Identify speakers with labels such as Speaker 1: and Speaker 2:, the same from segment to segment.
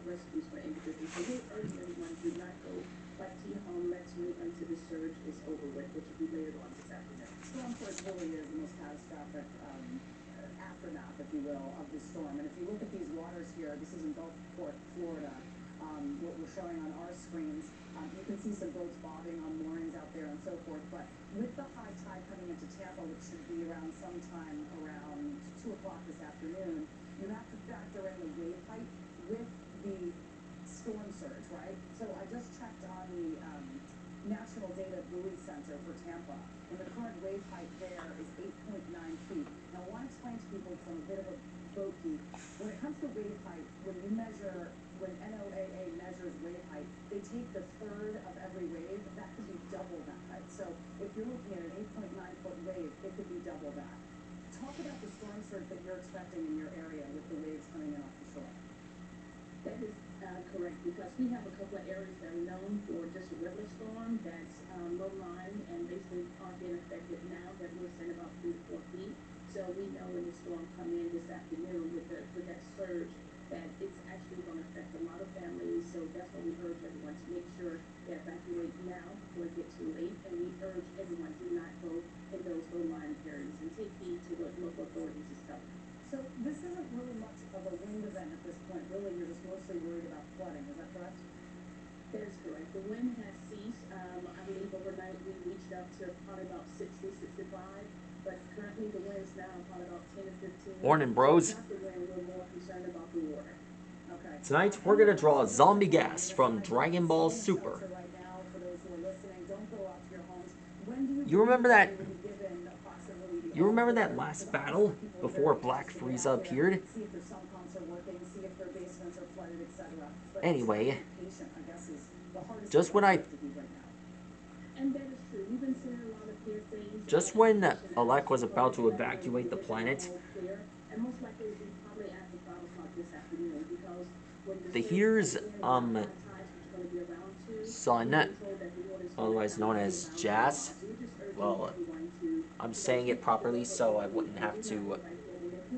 Speaker 1: rescues for individuals. So we're urging everyone to not go back to your home. Let's wait until the surge is over with, which will be later on this afternoon.
Speaker 2: Storm surge really is the most catastrophic aftermath, if you will, of the storm. And if you look at these waters here, this is in Gulfport, Florida. What we're showing on our screens, you can see some boats bobbing on moorings out there and so forth. But with the high tide coming into Tampa, which should be around sometime around 2 o'clock this afternoon, you have to factor in the wave height with the storm surge, right? So I just checked on the National Data Buoy Center for Tampa, and the current wave height there is 8.9 feet. Now, I want to explain to people from a bit of a boat geek. When it comes to wave height, when NOAA measures wave height, they take the third of every wave. That could be double that height. So if you're looking at an 8.9-foot wave, it could be double that. Talk about the storm surge that you're expecting in your area with the waves coming in off the shore.
Speaker 1: That is correct, because we have a couple of areas that are known for just a river storm that's low lying and basically aren't being affected now, that we're seeing about 3 to 4 feet. So we know when the storm come in this afternoon with that surge, that it's actually going to affect a lot of families. So that's why we urge everyone to make sure they evacuate now before it gets too late. And we urge everyone to not go in those low-lying areas and take heed to what local authorities is telling them.
Speaker 2: So this isn't really much of a wind event at this point. Really, you're just mostly worried about flooding. Is that correct?
Speaker 1: That is correct. The wind has ceased. I believe overnight we reached up to probably about 60, 65. But currently the wind's now probably about 10 to 15.
Speaker 3: Morning, bros.
Speaker 1: Not the wind, we're more concerned about the water.
Speaker 2: Okay.
Speaker 3: Tonight we're gonna draw Zombie Gas from Dragon Ball Super. You remember that? You remember that last battle before Black Frieza appeared? Anyway, just when Alec was about to evacuate the planet, the here's son, otherwise known as Jas. Well, I'm saying it properly so I wouldn't have to.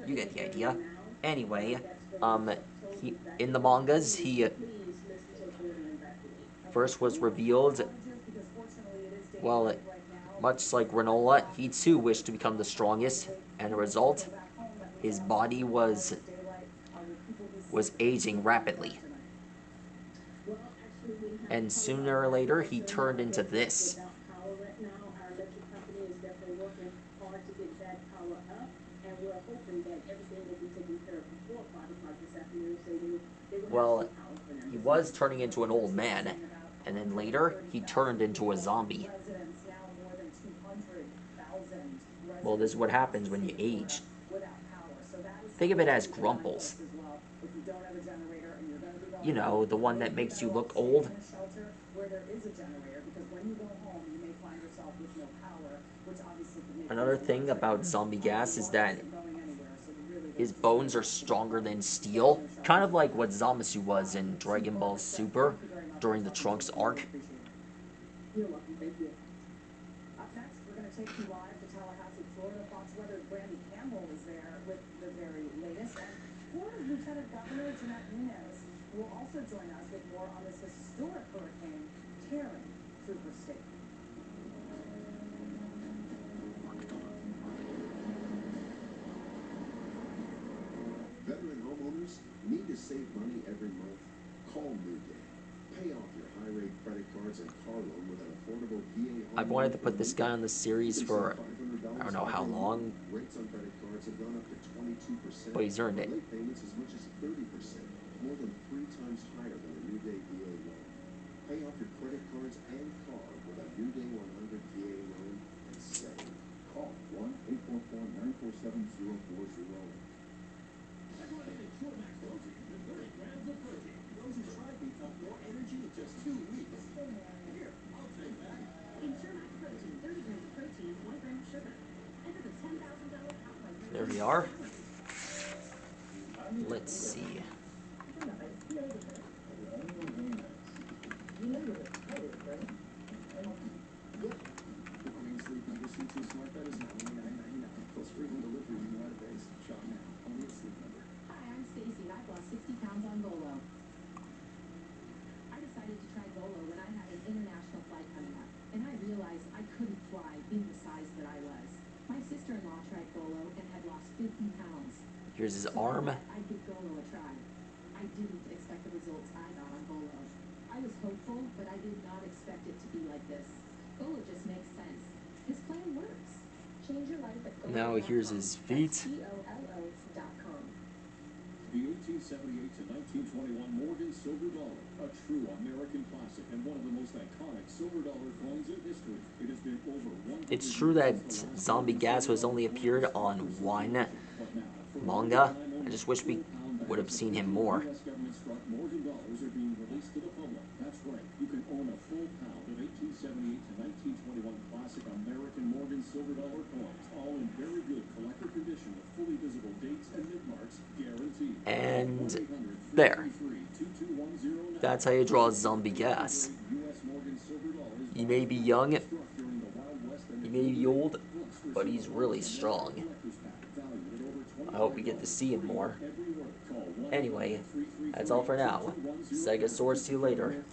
Speaker 3: You get the idea. Anyway, in the mangas, he first was revealed. Well, much like Granola, he too wished to become the strongest, and the result, his body was aging rapidly. And sooner or later, he turned into this. Well, he was turning into an old man, and then later, he turned into a zombie. Well, this is what happens when you age. Think of it as Grumples. You know, the one that makes you look old. Another thing about Zombie Gas is that his bones are stronger than steel, kind of like what Zamasu was in Dragon Ball Super during the Trunks arc.
Speaker 2: You're welcome, thank you. Up next, we're going to take you live to Tallahassee, Florida. Fox Weather's Brandy Campbell is there with the very latest. And Florida's Lieutenant Governor Jeanette Nunez will also join us with more on this historic hurricane tearing through her state.
Speaker 4: Veteran homeowners need to save money every month? Call New Day. Pay off your high-rate credit cards and car loan with an affordable VA.
Speaker 3: I've wanted to put this guy on the series for I don't know how long,
Speaker 4: Rates on credit cards have gone up to 22%.
Speaker 3: but he's earned it.
Speaker 4: Late payments as much as 30%, more than 3 times higher than a New Day VA loan. Pay off your credit cards and car with a New Day 100 VA loan and save. Call 1-844-947-040. Short-Max protein with 30 grams of protein. Those who tried me felt more energy in just 2 weeks. Here, I'll take that.
Speaker 5: In Short-Max protein, 30 grams of protein, 1 gram of sugar. Enter the $10,000 top prize.
Speaker 3: There we are. Let's see.
Speaker 4: The Queen Sleep Number C2 Smart Bed is now only $9.99. Plus free home delivery in United States. Shop now. Only at Sleep Number.
Speaker 5: Hi, I'm Stacy. I've lost 60 pounds on Bolo.
Speaker 3: Here's his
Speaker 2: So
Speaker 3: arm.
Speaker 2: I'd give Golo a try. I didn't expect the results I got on Golo. I was hopeful, but I did not expect it to be like this. Golo just makes sense. His plan works.
Speaker 1: Change your life at
Speaker 3: Now here's his feet.
Speaker 1: GOLO.com.
Speaker 6: The 1878 to 1921 Morgan silver dollar, a true American classic and one of the most iconic silver dollar coins in history. It has been over 100
Speaker 3: It's true that Zombie Gas was only appeared on one manga. I just wish we would have seen him more.
Speaker 6: U.S. government struck Morgan dollars are being released to the public. That's right. You can own a full pound of 1878 to 1921 classic American Morgan silver dollar coins, all in very good collector condition with fully visible dates and mint marks guaranteed.
Speaker 3: And there. That's how you draw Zombie Gas. He may be young, he may be old, but he's really strong. I hope we get to see him more. Anyway, that's all for now. Sega Source, see you later.